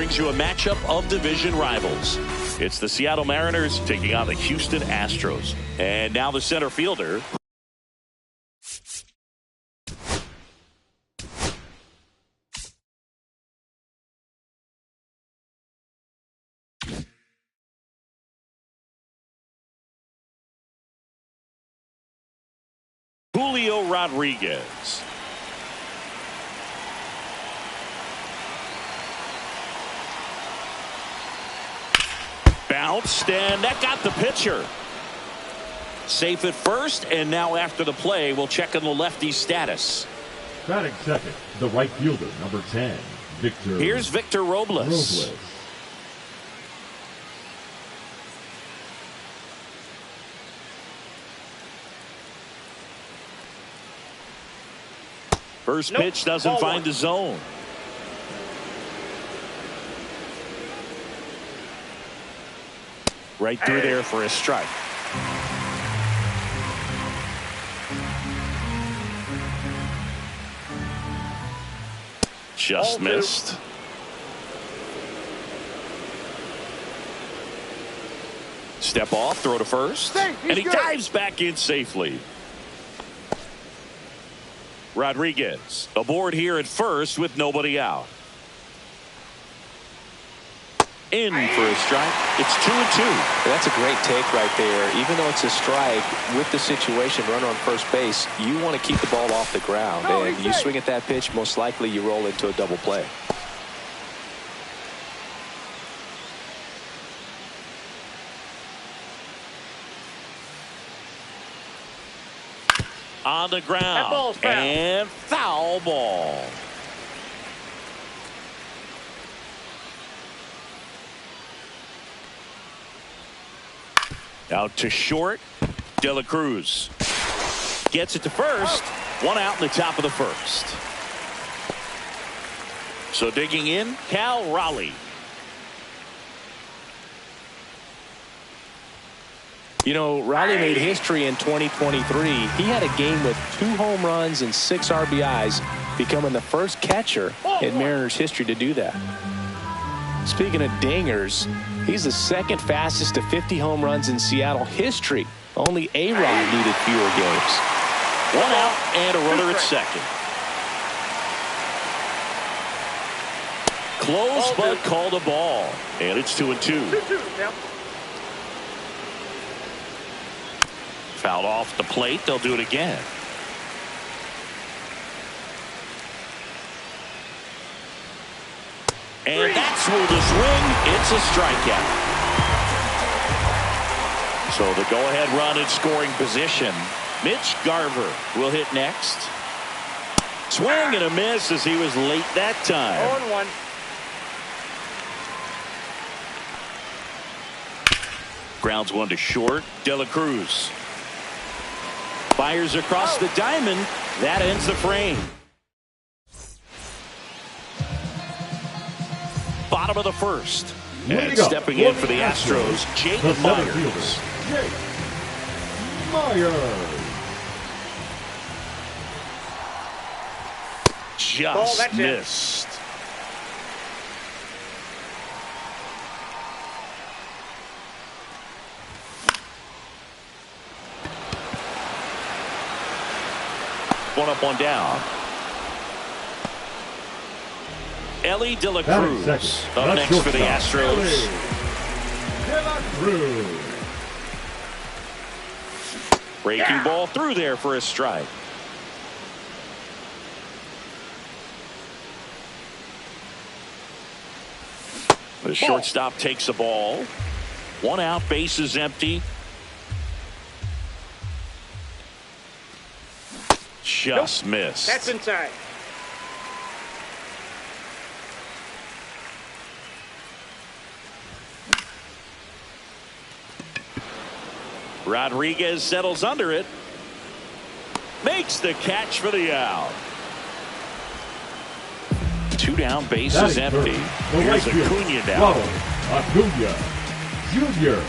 brings you a matchup of division rivals. It's the Seattle Mariners taking on the Houston Astros. And now the center fielder. Julio Rodriguez. Bounced, and that got the pitcher. Safe at first, and now after the play, we'll check on the lefty's status. Batting second, the right fielder, number 10, Victor. Here's Victor Robles. First pitch doesn't find the zone. Right through there for a strike. Just missed. Step off, throw to first. And he dives back in safely. Rodriguez aboard here at first with nobody out. In for a strike. It's 2-2. That's a great take right there. Even though it's a strike, with the situation, runner on first base, you want to keep the ball off the ground. And you swing at that pitch, most likely you roll into a double play. On the ground. And foul ball. Out to short. De La Cruz gets it to first. One out in the top of the first. So digging in, Cal Raleigh. You know, Raleigh made history in 2023. He had a game with 2 home runs and 6 RBIs, becoming the first catcher in Mariners history to do that. Speaking of dingers, he's the second fastest to 50 home runs in Seattle history. Only A-Rod needed fewer games. One out and a runner at second. Close, but called a ball. And it's 2-2. Fouled off the plate. They'll do it again. And that's with the swing. It's a strikeout. So the go-ahead run in scoring position. Mitch Garver will hit next. Swing and a miss as he was late that time. 0-1. Grounds one to short. De La Cruz fires across the diamond. That ends the frame. Bottom of the first. And stepping in for the Astros, Jake Myers. Jake Myers. Just missed. One up, one down. Ellie De La Cruz up next for the Astros. De La Cruz. Breaking ball through there for a strike. The shortstop takes the ball. One out, base is empty. Just missed. That's inside. Rodriguez settles under it. Makes the catch for the out. 2 down, base is empty. Here's Acuna down. Acuna Jr.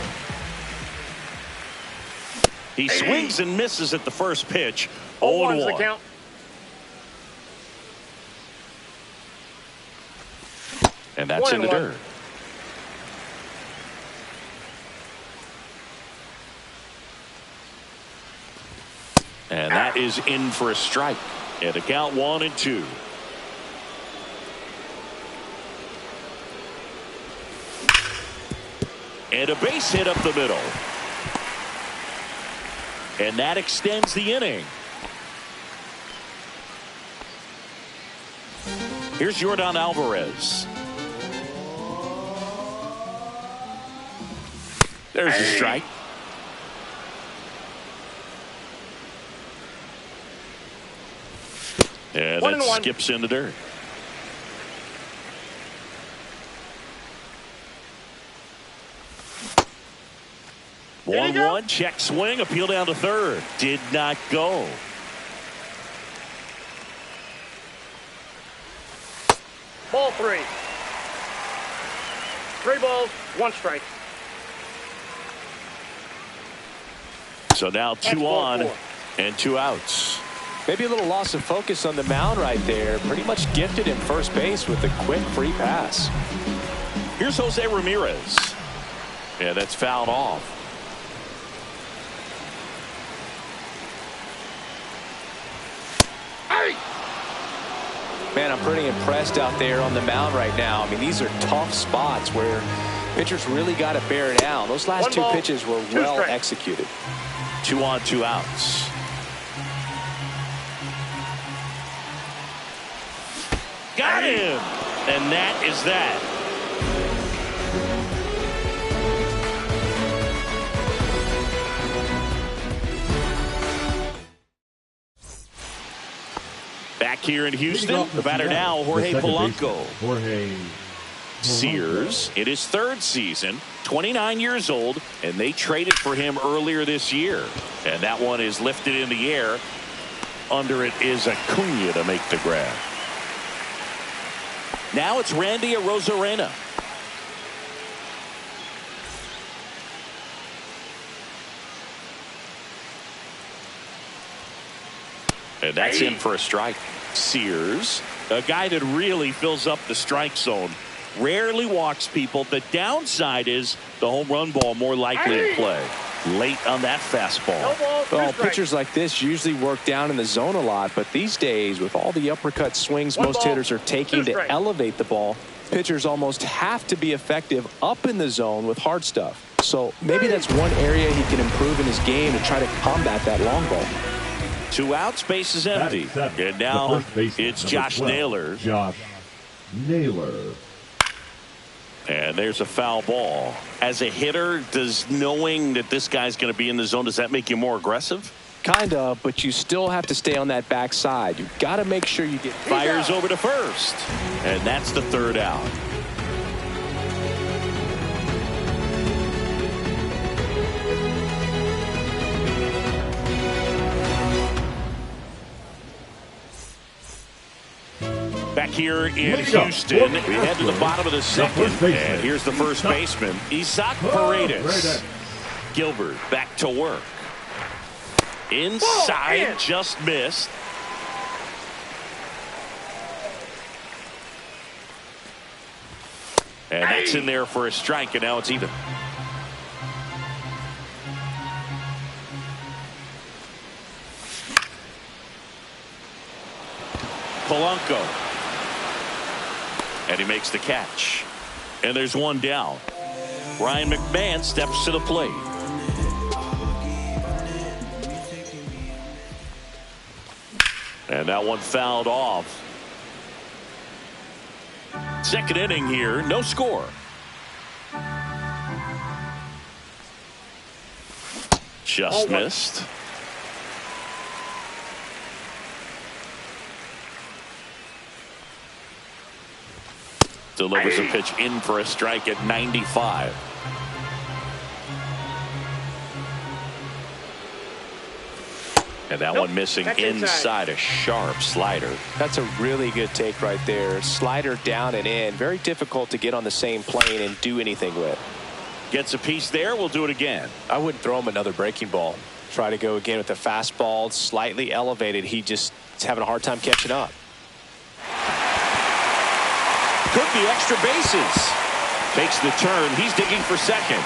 He swings and misses at the first pitch. 0-1's the count. And that's in the dirt. And that is in for a strike. And the count 1-2. And a base hit up the middle. And that extends the inning. Here's Yordan Alvarez. There's a strike. And it skips in the dirt. One check swing, appeal down to third. Did not go. Ball 3. 3 balls, 1 strike. So now 2 on and 2 outs. Maybe a little loss of focus on the mound right there. Pretty much gifted him first base with a quick free pass. Here's Jose Ramirez. Yeah, that's fouled off. Man, I'm pretty impressed out there on the mound right now. I mean, these are tough spots where pitchers really got to bear down. Those last 2 pitches were well executed. 2 on, 2 outs. Got him! And that is that. Back here in Houston, the batter now, Jorge Polanco. Sears in his 3rd season, 29 years old, and they traded for him earlier this year. And that one is lifted in the air. Under it is Acuna to make the grab. Now it's Randy Arozarena. And that's in for a strike. Sears, a guy that really fills up the strike zone. Rarely walks people. The downside is the home run ball more likely to play. Late on that fastball. Well, pitchers like this usually work down in the zone a lot, but these days with all the uppercut swings most hitters are taking to elevate the ball, pitchers almost have to be effective up in the zone with hard stuff. So maybe that's one area he can improve in his game to try to combat that long ball. 2 outs, base is empty. And now it's Josh Naylor. Josh Naylor. And there's a foul ball. As a hitter, does knowing that this guy's going to be in the zone, does that make you more aggressive? Kind of, but you still have to stay on that backside. You've got to make sure you get. Fires over to first. And that's the 3rd out. Back here in Houston, we head to the bottom of the 2nd, and here's the first baseman, Isaac Paredes. Gilbert back to work. Inside, just missed. And that's in there for a strike, and now it's even. Polanco. And he makes the catch. And there's 1 down. Ryan McMahon steps to the plate. And that one fouled off. 2nd inning here, no score. Just missed. Delivers a pitch in for a strike at 95. And that one missing inside, a sharp slider. That's a really good take right there. Slider down and in. Very difficult to get on the same plane and do anything with. Gets a piece there. We'll do it again. I wouldn't throw him another breaking ball. Try to go again with the fastball. Slightly elevated. He just is having a hard time catching up. Could be extra bases. Takes the turn. He's digging for second.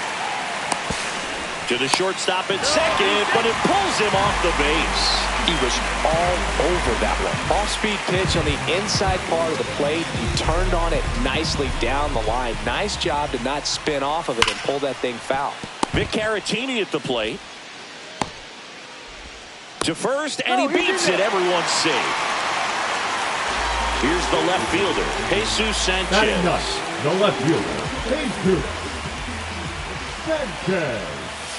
To the shortstop at second, but it pulls him off the base. He was all over that one. Off-speed pitch on the inside part of the plate. He turned on it nicely down the line. Nice job to not spin off of it and pull that thing foul. Vic Caratini at the plate. To first, and he beats it. Everyone's safe. Here's the left fielder, Jesus Sanchez. Batting ninth, the left fielder, Jesus Sanchez.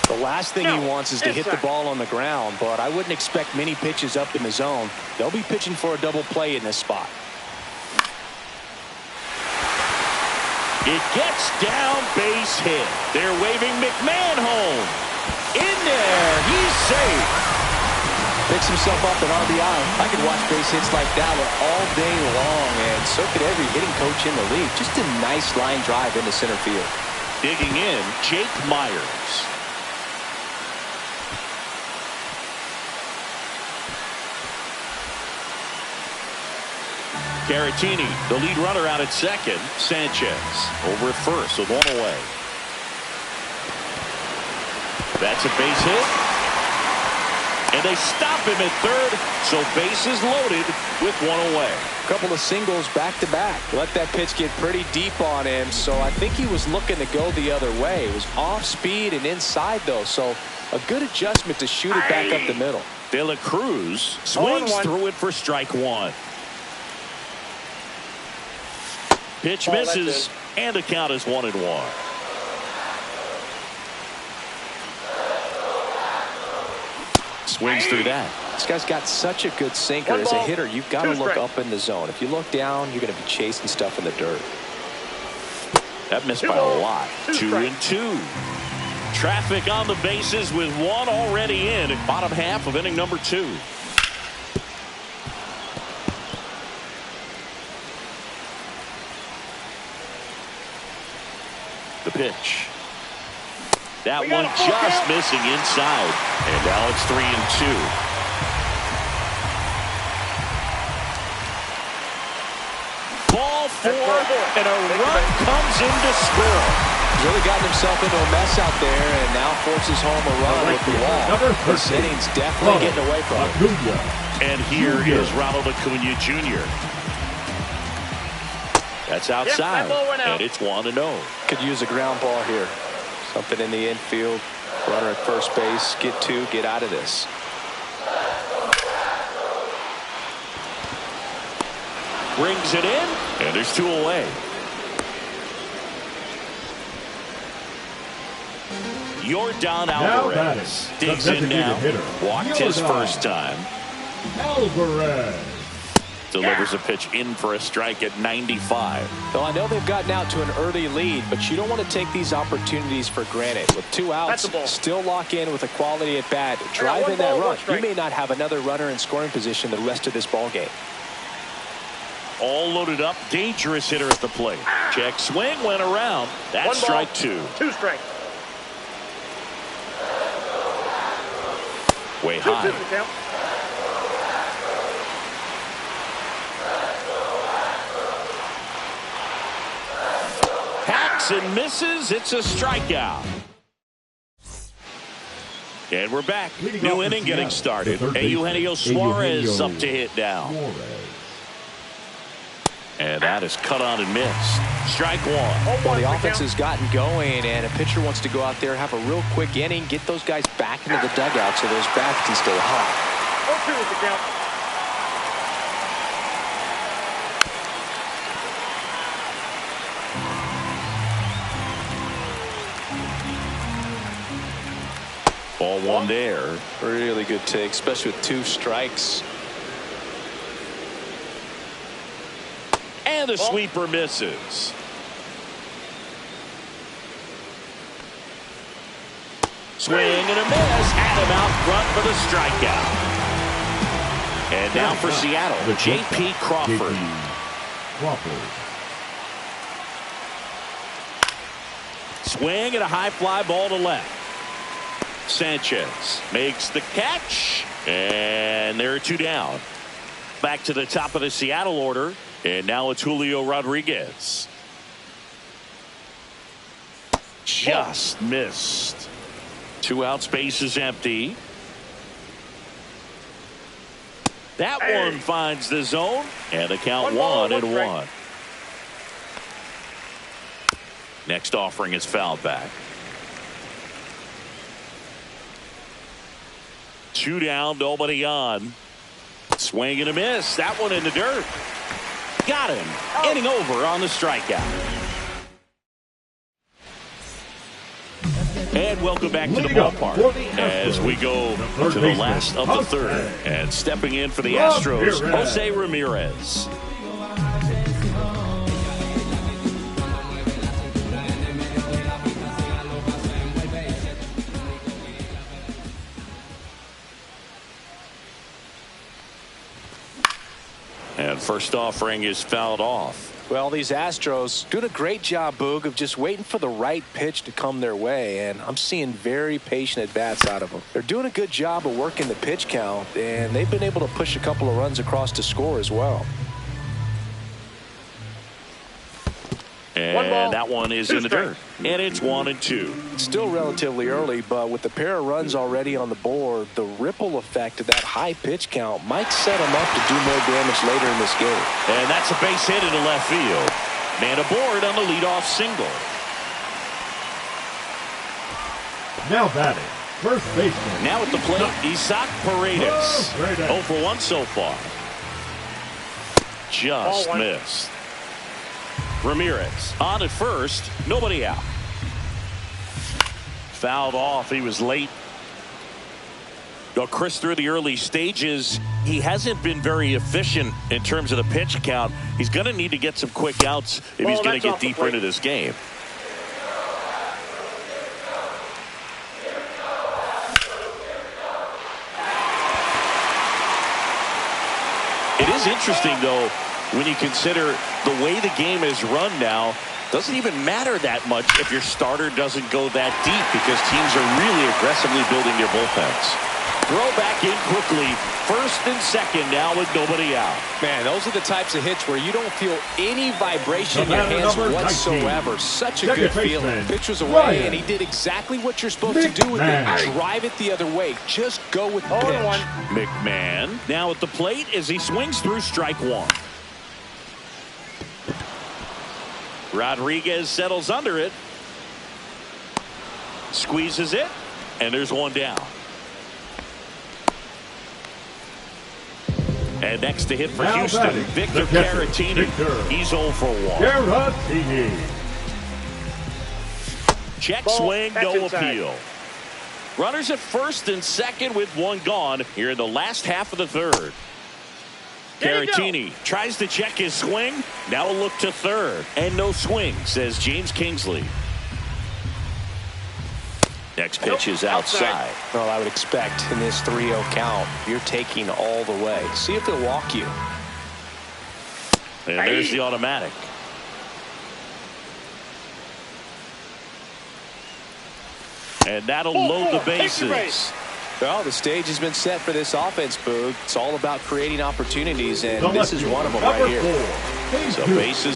The last thing he wants is to hit the ball on the ground, but I wouldn't expect many pitches up in the zone. They'll be pitching for a double play in this spot. It gets down, base hit. They're waving McMahon home. In there, he's safe. Picks himself up an RBI. I could watch base hits like that one all day long, and so could every hitting coach in the league. Just a nice line drive into center field. Digging in, Jake Myers. Caratini, the lead runner out at second. Sanchez over at first with one away. That's a base hit. And they stop him at third, so bases loaded with one away. A couple of singles back-to-back. Let that pitch get pretty deep on him, so I think he was looking to go the other way. It was off speed and inside, though, so a good adjustment to shoot it back up the middle. De La Cruz swings through it for strike one. Pitch misses, and the count is 1-1. Swings through that. This guy's got such a good sinker. As a hitter, you've got to look up in the zone. If you look down, you're going to be chasing stuff in the dirt. That missed by a lot. 2-2. Traffic on the bases with one already in at bottom half of inning number 2. The pitch. That one just missing inside. And now it's 3-2. Ball 4, and a run comes in to score. He's really gotten himself into a mess out there and now forces home a run with the wall. This inning's definitely getting away from him. And here is Ronald Acuna Jr. That's outside, and it's 1-0. Could use a ground ball here. Something in the infield. Runner at first base. Get two. Get out of this. Brings it in, and there's 2 away. Yordan Alvarez digs in now. Walked his first time. Alvarez delivers a pitch in for a strike at 95. Well, I know they've gotten out to an early lead, but you don't want to take these opportunities for granted. With 2 outs, still lock in with a quality at bat. Drive in that run. You may not have another runner in scoring position the rest of this ball game. All loaded up. Dangerous hitter at the plate. Check swing, went around. That's strike 2. 2 strikes. Way high. Hacks and misses. It's a strikeout. And we're back. New inning getting started. Eugenio Suarez up to hit now. And that is cut on and missed. Strike 1. Well, the offense has gotten going, and a pitcher wants to go out there, have a real quick inning, get those guys back into the dugout so those bats can stay hot. 0-2 with the count. Ball 1 there. Really good take, especially with 2 strikes. And the sweeper misses. Swing and a miss. Had him out front for the strikeout. And now for Seattle, J.P. Crawford. Swing and a high fly ball to left. Sanchez makes the catch. And there are 2 down. Back to the top of the Seattle order. And now it's Julio Rodriguez. Just missed. 2 out, space is empty. That one finds the zone, and the count 1-1. Next offering is fouled back. 2 down, nobody on. Swing and a miss. That one in the dirt. Got him. Inning over on the strikeout. And welcome back to the ballpark as we go to the last of the third. And stepping in for the Astros, Jose Ramirez. And first offering is fouled off. Well, these Astros doing a great job, Boog, of just waiting for the right pitch to come their way, and I'm seeing very patient at-bats out of them. They're doing a good job of working the pitch count, and they've been able to push a couple of runs across to score as well. And that one is in the dirt. And it's 1-2. It's still relatively early, but with the pair of runs already on the board, the ripple effect of that high pitch count might set them up to do more damage later in this game. And that's a base hit into left field. Man aboard on the leadoff single. Now batting, first baseman. Now at the plate, Isaac Paredes. 0 for 1 so far. Just missed. Ramirez on at first, nobody out. Fouled off. He was late. Chris, through the early stages, he hasn't been very efficient in terms of the pitch count. He's going to need to get some quick outs if he's going to get deeper into this game. It is interesting, though, when you consider the way the game is run now. Doesn't even matter that much if your starter doesn't go that deep, because teams are really aggressively building their bullpens. Throw back in quickly. First and second now with nobody out. Man, those are the types of hits where you don't feel any vibration in your hands whatsoever. Such a good feeling. Pitch was away, and he did exactly what you're supposed to do with it. Drive it the other way. Just go with the pitch. McMahon now at the plate as he swings through strike 1. Rodriguez settles under it. Squeezes it. And there's 1 down. And next to hit for now Houston, batting, Victor Caratini. He's 0 for 1. Caratini. Check swing, no appeal. Runners at first and second with 1 gone here in the last half of the third. Caratini tries to check his swing. Now a look to third. And no swing, says James Kingsley. Next pitch is outside. Well, I would expect in this 3-0 count, you're taking all the way. See if they'll walk you. And there's the automatic. And that'll load the bases. Well, the stage has been set for this offense, Boog. It's all about creating opportunities, and this is one of them right here. So bases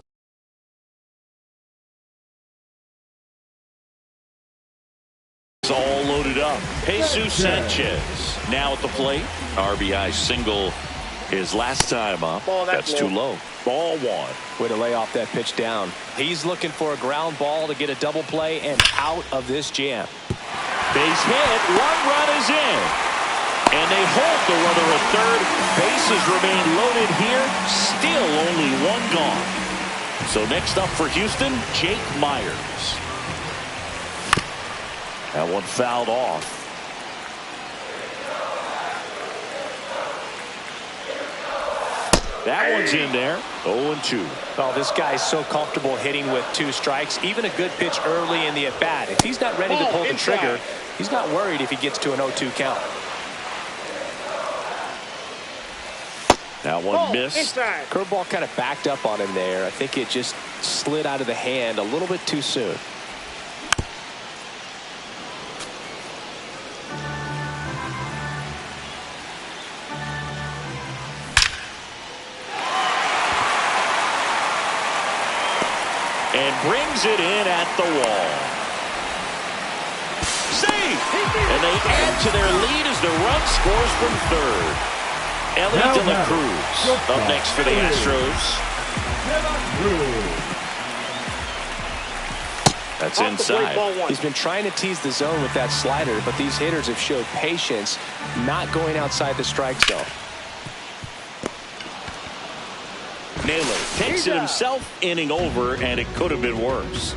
all loaded up. Jesus Sanchez now at the plate. RBI single his last time up. That's too low. Ball 1. Way to lay off that pitch down. He's looking for a ground ball to get a double play and out of this jam. Base hit. 1 run is in. And they hold the runner at third. Bases remain loaded here. Still only 1 gone. So next up for Houston, Jake Myers. That one fouled off. That one's in there. 0-2. Oh, this guy's so comfortable hitting with 2 strikes. Even a good pitch early in the at-bat. If he's not ready to pull the trigger, he's not worried if he gets to an 0-2 count. That one missed. Curveball kind of backed up on him there. I think it just slid out of the hand a little bit too soon. brings it in at the wall. Save! And they add to their lead as the run scores from third. Ellie De La Cruz up next for the Astros. That's inside. He's been trying to tease the zone with that slider, but these hitters have showed patience, not going outside the strike zone. Naylor takes it himself, inning over, and it could have been worse.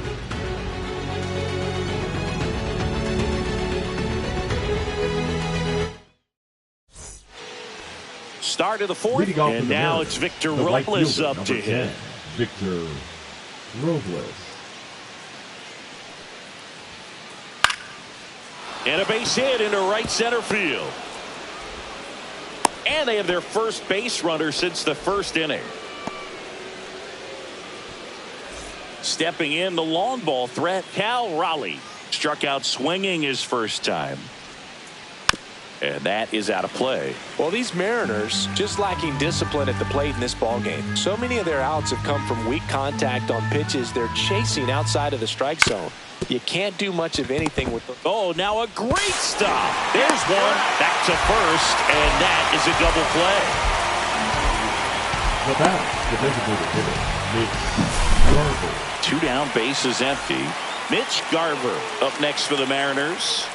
Start of the fourth, and now it's Victor Robles up to hit. Victor Robles. And a base hit into right center field. And they have their first base runner since the first inning. Stepping in, the long ball threat, Cal Raleigh. Struck out swinging his first time. And that is out of play. Well, these Mariners just lacking discipline at the plate in this ballgame. So many of their outs have come from weak contact on pitches they're chasing outside of the strike zone. You can't do much of anything with them. Oh, now a great stop. There's one. Back to first, and that is a double play. The batter, the designated hitter, Mitch Garver. 2 down, bases empty. Mitch Garver up next for the Mariners.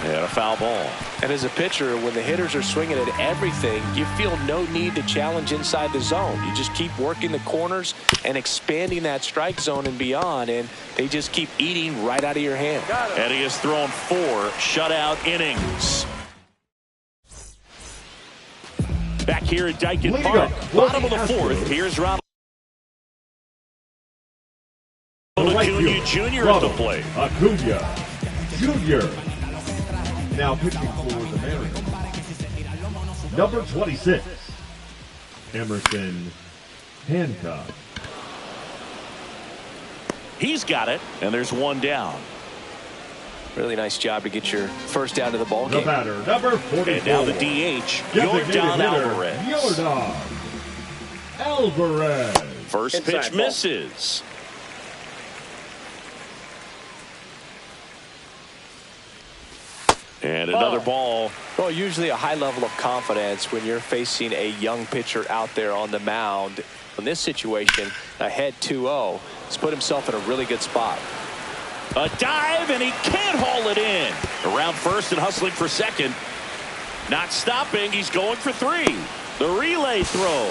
And a foul ball. And as a pitcher, when the hitters are swinging at everything, you feel no need to challenge inside the zone. You just keep working the corners and expanding that strike zone and beyond, and they just keep eating right out of your hand. And he has thrown 4 shutout innings. Back here at Dyken Park, bottom of the fourth. Here's Ronald Acuna Jr. at the plate. Acuna Jr. Now pitching for the Mariners, number 26, Emerson Hancock. He's got it, and there's 1 down. Really nice job to get your first out of the ball The game. batter, number 44. And now the DH, Yordan Alvarez. Yordan Alvarez. First pitch misses. And another ball. Well, usually a high level of confidence when you're facing a young pitcher out there on the mound. In this situation, ahead 2-0, he's put himself in a really good spot. A dive, and he can't haul it in. Around first and hustling for second. Not stopping. He's going for 3. The relay throw.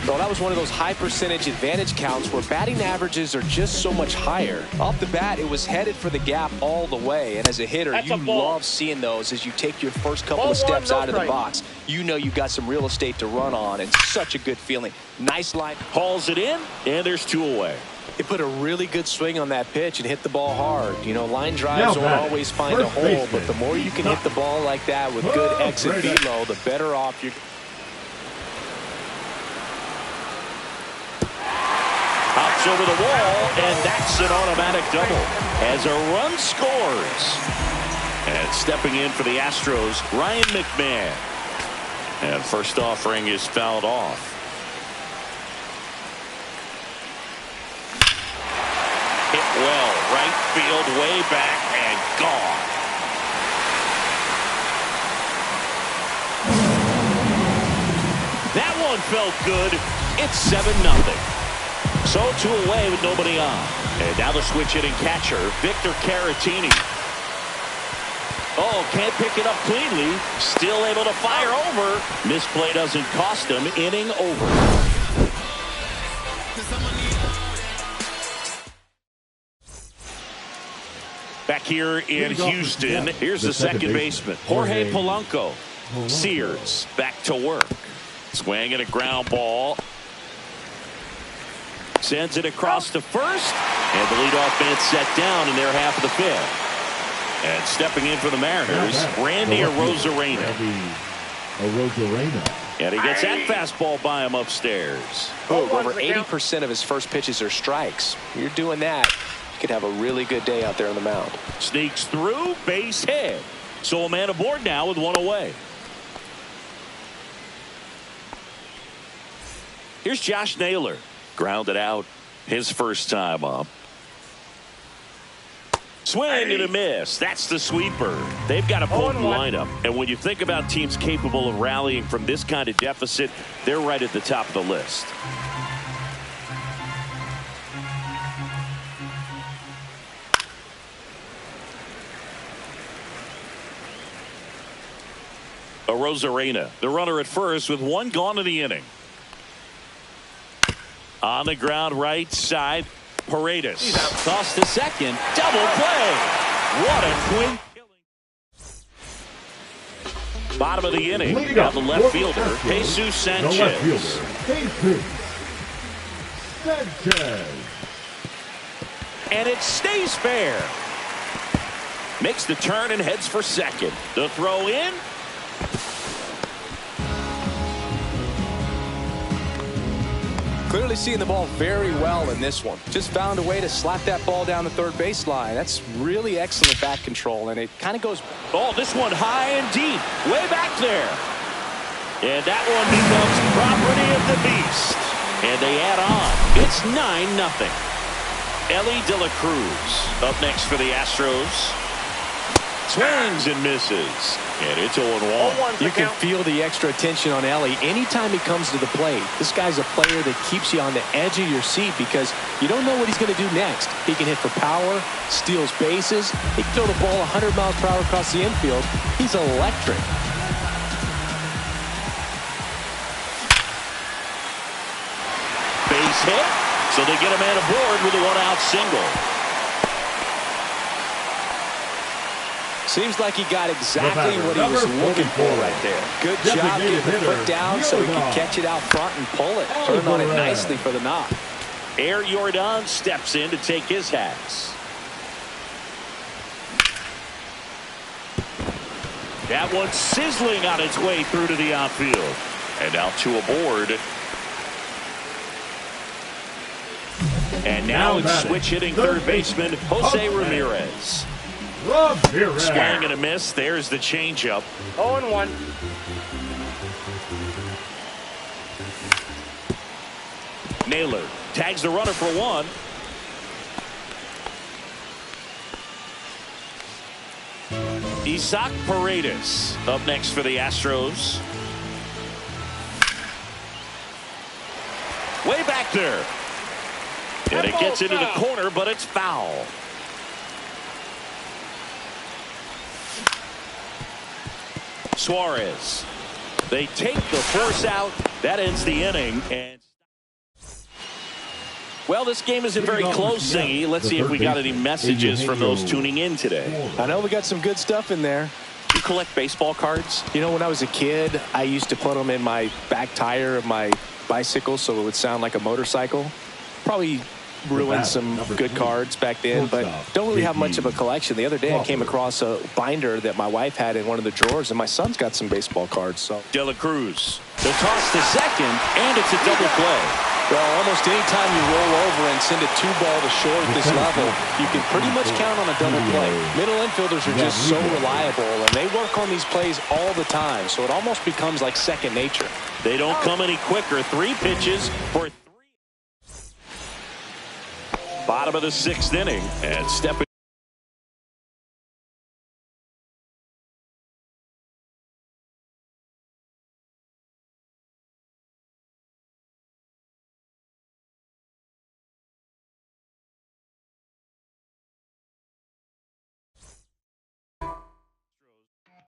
Well, that was one of those high percentage advantage counts where batting averages are just so much higher. Off the bat, it was headed for the gap all the way. And as a hitter, you love seeing those as you take your first couple of steps out of the box. You know you've got some real estate to run on, and such a good feeling. Nice line. Hauls it in, and there's 2 away. They put a really good swing on that pitch and hit the ball hard. You know, line drives don't always find a hole, but the more you can hit the ball like that with good exit velo, the better off you're. Hops over the wall, and that's an automatic double as a run scores. And stepping in for the Astros, Ryan McMahon. And first offering is fouled off. Hit well, right field, way back, and gone. That one felt good. It's 7-0. So 2 away with nobody on. And now the switch hitting catcher, Victor Caratini. Oh, can't pick it up cleanly. Still able to fire over. Misplay doesn't cost him. Inning over. Back here in Houston, here's the second baseman, Jorge Polanco. Sears back to work. Swing and a ground ball. Sends it across to first, and the leadoff man set down in their half of the 5th. And stepping in for the Mariners, Randy Arozarena. And he gets that fastball by him upstairs. Oh, over 80% of his first pitches are strikes. You're doing that, you could have a really good day out there on the mound. Sneaks through, base hit. So a man aboard now with 1 away. Here's Josh Naylor. Grounded out his first time up. Swing and a miss. That's the sweeper. They've got a potent lineup. And when you think about teams capable of rallying from this kind of deficit, they're right at the top of the list. Rosarena, the runner at first with one gone in the inning. On the ground right side, Paredes. Toss to second. Double play. What a twin killing. Bottom of the inning. Now the left fielder, Jesus Sanchez. The left fielder, Jesus Sanchez. And it stays fair. Makes the turn and heads for second. The throw in. Clearly seeing the ball very well in this one. Just found a way to slap that ball down the third baseline. That's really excellent bat control, and it kind of goes. Oh, this one high and deep, way back there. And that one becomes property of the beast. And they add on. It's 9-0. Ellie De La Cruz up next for the Astros. Swings and misses. And it's 0-1. You can feel the extra attention on Ellie anytime he comes to the plate. This guy's a player that keeps you on the edge of your seat because you don't know what he's going to do next. He can hit for power, steals bases. He can throw the ball 100 miles per hour across the infield. He's electric. Base hit. So they get a man aboard with a one-out single. Seems like he got exactly what he was looking for right there. Good job getting the foot down so he could catch it out front and pull it. Turned on it nicely for the knock. Air Jordan steps in to take his hats. That one sizzling on its way through to the outfield. And now two aboard. And now it's switch hitting third baseman Jose Ramirez. Swing and a miss. There's the changeup. 0-1. Naylor tags the runner for one. Isaac Paredes up next for the Astros. Way back there. And it gets into the corner, but it's foul. Suarez. They take the force out. That ends the inning. And well, this game isn't very close, Singy. Let's see if we got any messages from those tuning in today. I know we got some good stuff in there. You collect baseball cards? You know, when I was a kid, I used to put them in my back tire of my bicycle so it would sound like a motorcycle. Probably ruined some good cards back then, but don't really have much of a collection. The other day I came across a binder that my wife had in one of the drawers, and my son's got some baseball cards. So De La Cruz. The toss to second, and it's a double play. Well, almost any time you roll over and send a two-ball to short at this level, you can pretty much count on a double play. Middle infielders are just so reliable, and they work on these plays all the time, so it almost becomes like second nature. They don't come any quicker. 3 pitches for 3. Bottom of the 6th inning, and stepping